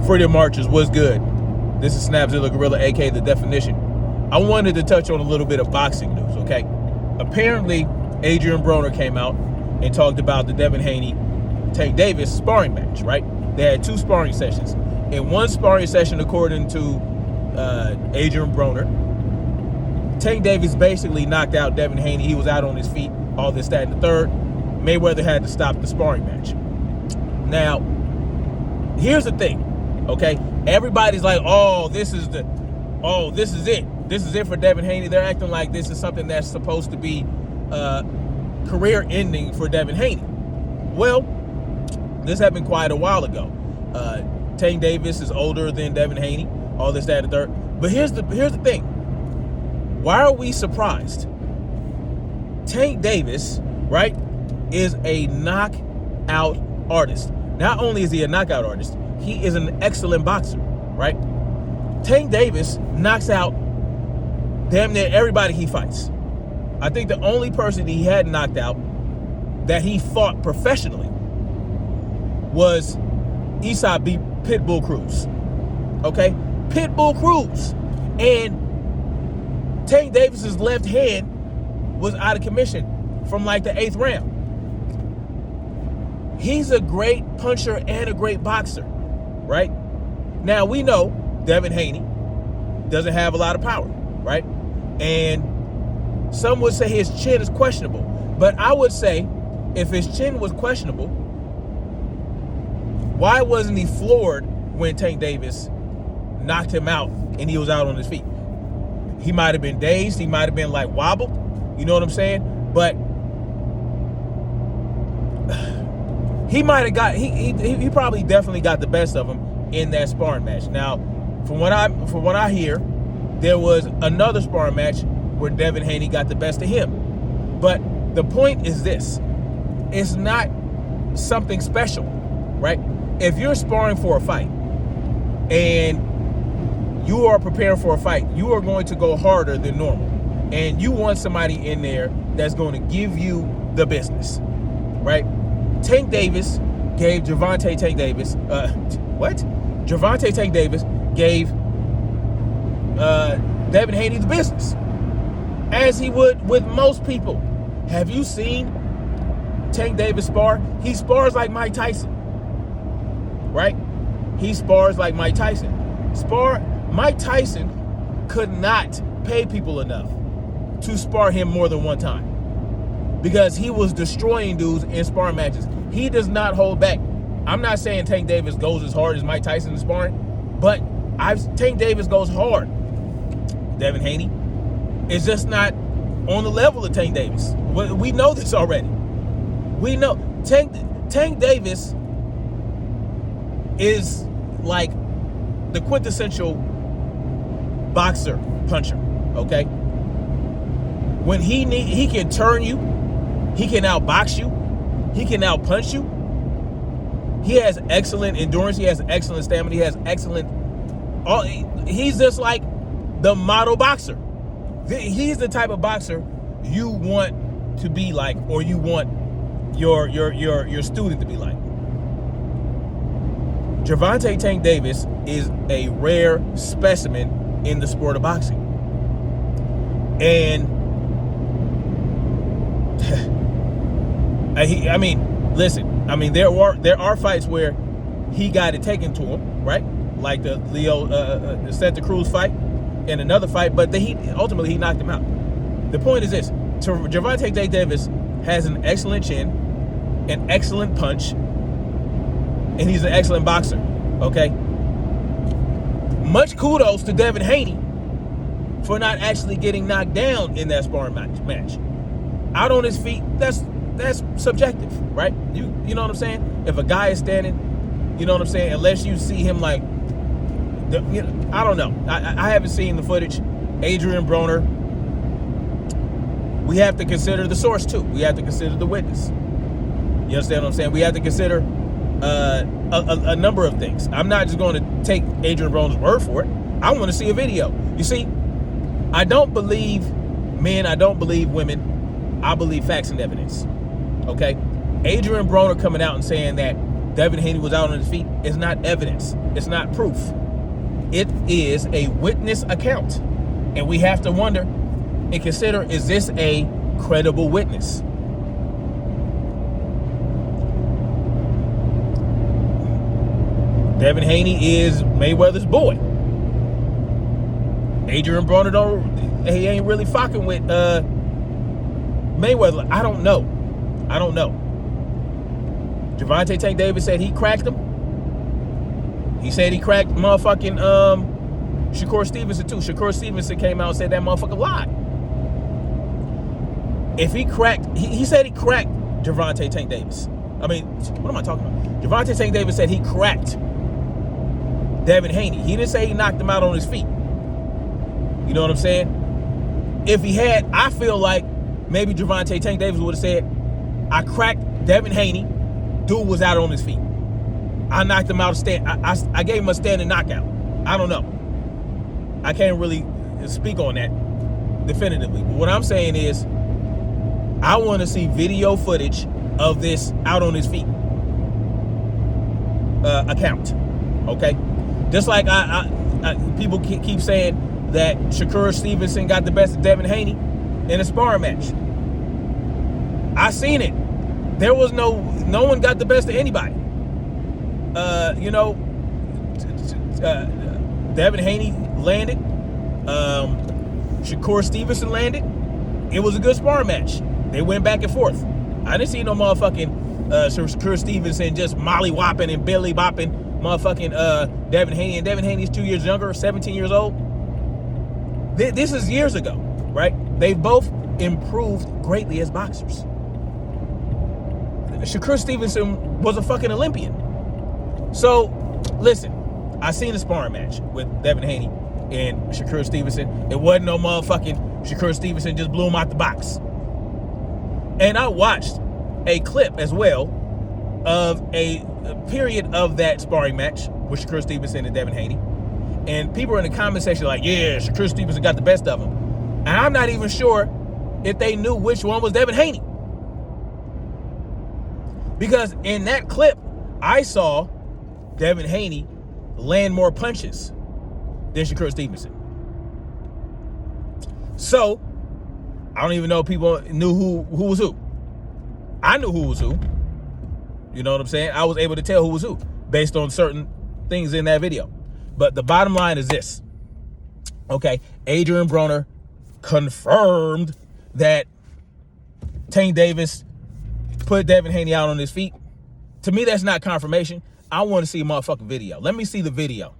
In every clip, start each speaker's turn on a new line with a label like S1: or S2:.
S1: Freedom Marchers, what's good? This is Snapzilla Gorilla, aka The Definition. I wanted to touch on a little bit of boxing news, okay? Apparently, Adrian Broner came out and talked about the Devin Haney, Tank Davis sparring match, right? They had 2 sparring sessions. In one sparring session, according to Adrian Broner, Tank Davis basically knocked out Devin Haney. He was out on his feet, all this, that, and the third. Mayweather had to stop the sparring match. Now, here's the thing, okay? Everybody's like, this is it. This is it for Devin Haney. They're acting like this is something that's supposed to be career ending for Devin Haney. Well, this happened quite a while ago. Tank Davis is older than Devin Haney, all this, that, and the third. But here's the thing. Why are we surprised? Tank Davis, right, is a knockout artist. Not only is he a knockout artist, he is an excellent boxer, right? Tank Davis knocks out damn near everybody he fights. I think the only person he had knocked out that he fought professionally was Eastside beat Pitbull Cruz. Okay? Pitbull Cruz. And Tank Davis's left hand was out of commission from like the 8th round. He's a great puncher and a great boxer, right? Now, we know Devin Haney doesn't have a lot of power, right? And some would say his chin is questionable. But I would say if his chin was questionable, why wasn't he floored when Tank Davis knocked him out and he was out on his feet? He might have been dazed. He might have been like wobbled. You know what I'm saying? But he might have got, he probably definitely got the best of him in that sparring match. Now, from what I hear, there was another sparring match where Devin Haney got the best of him. But the point is this. It's not something special, right? If you're sparring for a fight and you are preparing for a fight, you are going to go harder than normal. And you want somebody in there that's going to give you the business, right? Tank Davis gave Gervonta Tank Davis, Gervonta Tank Davis gave Devin Haney the business, as he would with most people. Have you seen Tank Davis spar? He spars like Mike Tyson, right? He spars like Mike Tyson. Mike Tyson could not pay people enough to spar him more than one time because he was destroying dudes in sparring matches. He does not hold back. I'm not saying Tank Davis goes as hard as Mike Tyson in sparring, but Tank Davis goes hard. Devin Haney is just not on the level of Tank Davis. We know this already. We know Tank Davis is like the quintessential boxer puncher, okay? When he can turn you, he can outbox you, he can outpunch you. He has excellent endurance, he has excellent stamina, he has excellent, he's just like the model boxer. He's the type of boxer you want to be like, or you want your student to be like. Gervonta Tank Davis is a rare specimen in the sport of boxing. And there are fights where he got it taken to him, right? Like the Santa Cruz fight and another fight, but ultimately he knocked him out. The point is this: Gervonta Tank Davis has an excellent chin, an excellent punch, and he's an excellent boxer, okay? Much kudos to Devin Haney for not actually getting knocked down in that sparring match. Out on his feet, that's subjective, right? You know what I'm saying? If a guy is standing, you know what I'm saying? Unless you see him like, I don't know. I haven't seen the footage. Adrian Broner. We have to consider the source too. We have to consider the witness. You understand what I'm saying? We have to consider a number of things. I'm not just going to take Adrian Broner's word for it. I want to see a video. You see, I don't believe men. I don't believe women. I believe facts and evidence. Okay? Adrian Broner coming out and saying that Devin Haney was out on his feet is not evidence. It's not proof. It is a witness account. And we have to wonder and consider, is this a credible witness? Devin Haney is Mayweather's boy. Adrian Broner, he ain't really fucking with Mayweather. I don't know. Gervonta Tank Davis said he cracked him. He said he cracked motherfucking Shakur Stevenson too. Shakur Stevenson came out and said that motherfucker lied. If he cracked, he said he cracked Gervonta Tank Davis. I mean, what am I talking about? Gervonta Tank Davis said he cracked Devin Haney. He didn't say he knocked him out on his feet. You know what I'm saying? If he had, I feel like maybe Gervonta Tank Davis would have said, I cracked Devin Haney. Dude was out on his feet. I knocked him out. I gave him a standing knockout. I don't know. I can't really speak on that definitively. But what I'm saying is, I want to see video footage of this out on his feet account. Okay? Just like people keep saying that Shakur Stevenson got the best of Devin Haney in a sparring match. I seen it. There was no one got the best of anybody. Devin Haney landed. Shakur Stevenson landed. It was a good sparring match. They went back and forth. I didn't see no motherfucking Shakur Stevenson just molly whopping and billy bopping motherfucking Devin Haney. And Devin Haney's 2 years younger, 17 years old. This is years ago, right? They've both improved greatly as boxers. Shakur Stevenson was a fucking Olympian. So, listen, I seen a sparring match with Devin Haney and Shakur Stevenson. It wasn't no motherfucking Shakur Stevenson just blew him out the box. And I watched a clip as well of a period of that sparring match with Shakur Stevenson and Devin Haney. And people in the comment section like, yeah, Shakur Stevenson got the best of him. And I'm not even sure if they knew which one was Devin Haney. Because in that clip, I saw Devin Haney land more punches than Shakur Stevenson. So, I don't even know if people knew who was who. I knew who was who. You know what I'm saying? I was able to tell who was who based on certain things in that video. But the bottom line is this. Okay, Adrian Broner confirmed that Tank Davis put Devin Haney out on his feet. To me, that's not confirmation. I want to see a motherfucking video. Let me see the video.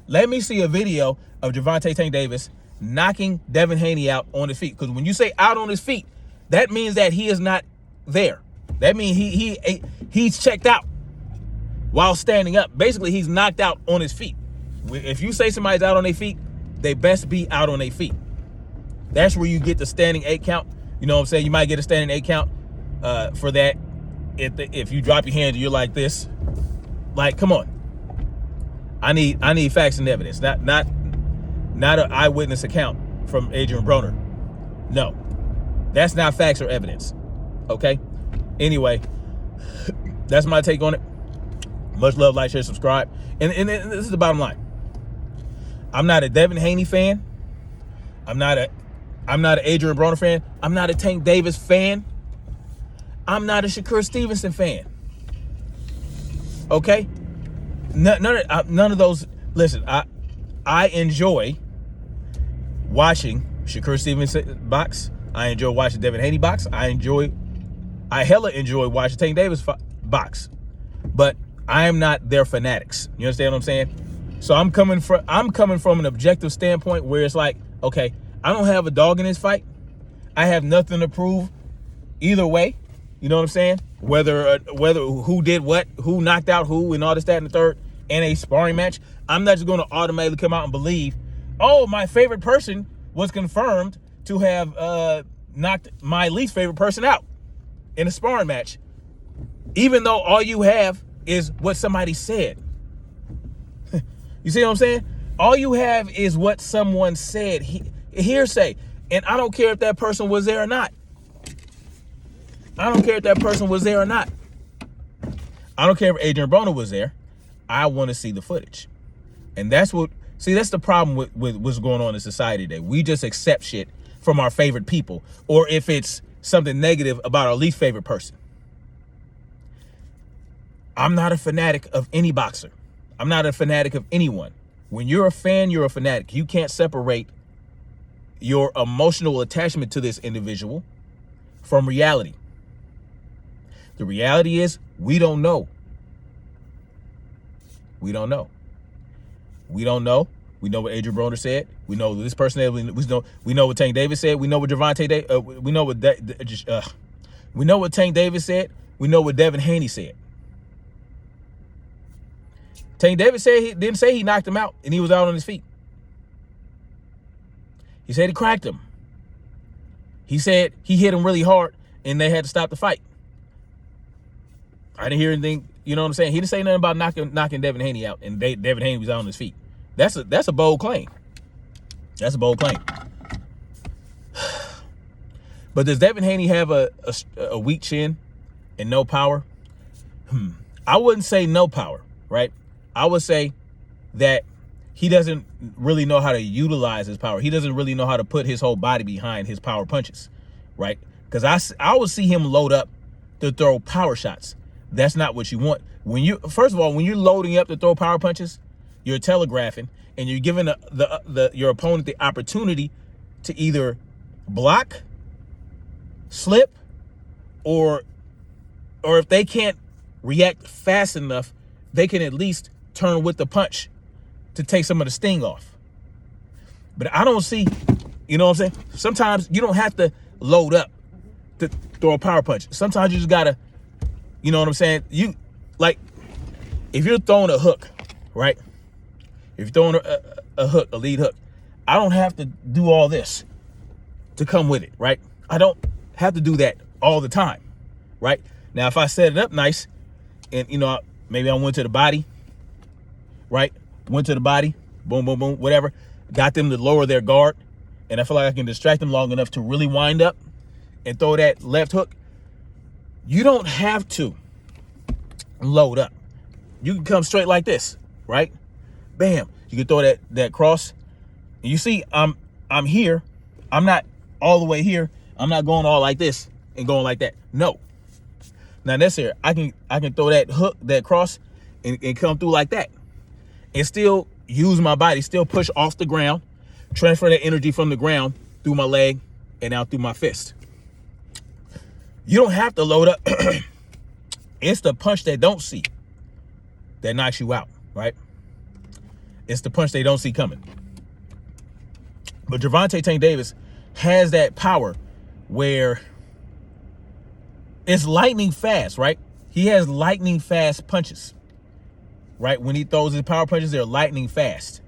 S1: Let me see a video of Gervonta Tank Davis knocking Devin Haney out on his feet. Because when you say out on his feet, that means that he is not there. That means he's checked out while standing up. Basically, he's knocked out on his feet. If you say somebody's out on their feet, they best be out on their feet. That's where you get the standing 8 count. You know what I'm saying? You might get a standing 8 count for that. If you drop your hands, you're like this. Like, come on. I need facts and evidence, not an eyewitness account from Adrian Broner. No, that's not facts or evidence. Okay. Anyway, that's my take on it. Much love, like, share, subscribe. And this is the bottom line. I'm not a Devin Haney fan. I'm not an Adrian Broner fan. I'm not a Tank Davis fan. I'm not a Shakur Stevenson fan. Okay? None of those. Listen, I enjoy watching Shakur Stevenson box. I enjoy watching Devin Haney box. I hella enjoy watching Tank Davis box. But I am not their fanatics. You understand what I'm saying? So I'm coming from an objective standpoint where it's like, okay, I don't have a dog in this fight. I have nothing to prove either way. You know what I'm saying? Whether who did what, who knocked out who, and all this, that, and the third in a sparring match. I'm not just going to automatically come out and believe, oh, my favorite person was confirmed to have knocked my least favorite person out in a sparring match, even though all you have is what somebody said. You see what I'm saying? All you have is what someone said, hearsay. And I don't care if that person was there or not. I don't care if Adrian Broner was there. I want to see the footage. And that's the problem with what's going on in society today. We just accept shit from our favorite people, or if it's something negative about our least favorite person. I'm not a fanatic of any boxer. I'm not a fanatic of anyone. When you're a fan, you're a fanatic. You can't separate your emotional attachment to this individual from reality. The reality is we don't know. We don't know. We don't know. We know what Adrian Broner said. We know this person said. We know what Tank Davis said. We know what we know what Tank Davis said. We know what Devin Haney said. Tank Davis didn't say he knocked him out and he was out on his feet. He said he cracked him. He said he hit him really hard and they had to stop the fight. I didn't hear anything. You know what I'm saying? He didn't say nothing about knocking Devin Haney out, and Devin Haney was out on his feet. That's a bold claim. That's a bold claim. But does Devin Haney have a weak chin and no power? I wouldn't say no power, right? I would say that he doesn't really know how to utilize his power. He doesn't really know how to put his whole body behind his power punches, right? Because I would see him load up to throw power shots. That's not what you want. First of all, when you're loading up to throw power punches, you're telegraphing and you're giving your opponent the opportunity to either block, slip, or if they can't react fast enough, they can at least turn with the punch to take some of the sting off. But I don't see, you know what I'm saying? Sometimes you don't have to load up to throw a power punch. Sometimes you just gotta, you know what I'm saying? If you're throwing a hook, right? If you're throwing a hook, a lead hook, I don't have to do all this to come with it, right? I don't have to do that all the time, right? Now, if I set it up nice and, maybe I went to the body, right? Went to the body, boom, boom, boom, whatever. Got them to lower their guard. And I feel like I can distract them long enough to really wind up and throw that left hook. You don't have to load up. You can come straight like this, right? Bam. You can throw that cross. And you see, I'm here. I'm not all the way here. I'm not going all like this and going like that. No. Now that's here. I can throw that hook, that cross, and come through like that. And still use my body, still push off the ground, transfer that energy from the ground through my leg and out through my fist. You don't have to load up. It's the punch they don't see that knocks you out, right? It's the punch they don't see coming. But Gervonta Tank Davis has that power where it's lightning fast, right? He has lightning fast punches, right? When he throws his power punches, they're lightning fast.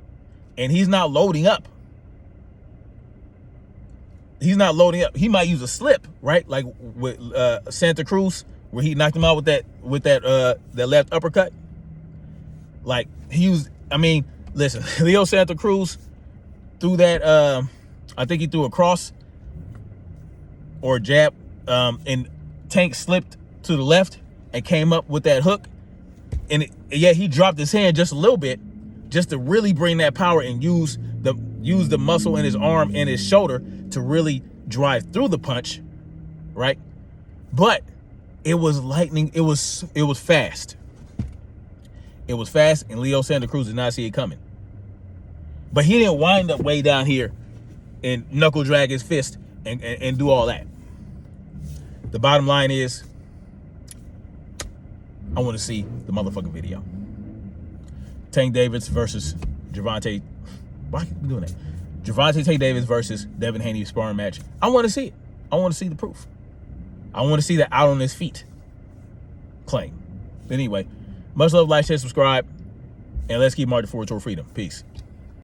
S1: And he's not loading up. He's not loading up. He might use a slip, right? Like with Santa Cruz, where he knocked him out with that left uppercut. Like listen, Leo Santa Cruz threw that, I think he threw a cross or a jab, and Tank slipped to the left and came up with that hook. And he dropped his hand just a little bit just to really bring that power and use the muscle in his arm and his shoulder to really drive through the punch, right? But it was lightning. It was fast. It was fast, and Leo Santa Cruz did not see it coming. But he didn't wind up way down here and knuckle drag his fist and do all that. The bottom line is, I want to see the motherfucking video. Tank Davis versus Gervonta. Why keep doing that? Gervonta Tank Davis versus Devin Haney sparring match. I want to see it. I want to see the proof. I want to see the out on his feet claim. But anyway, much love, like, share, subscribe, and let's keep marching forward toward freedom. Peace.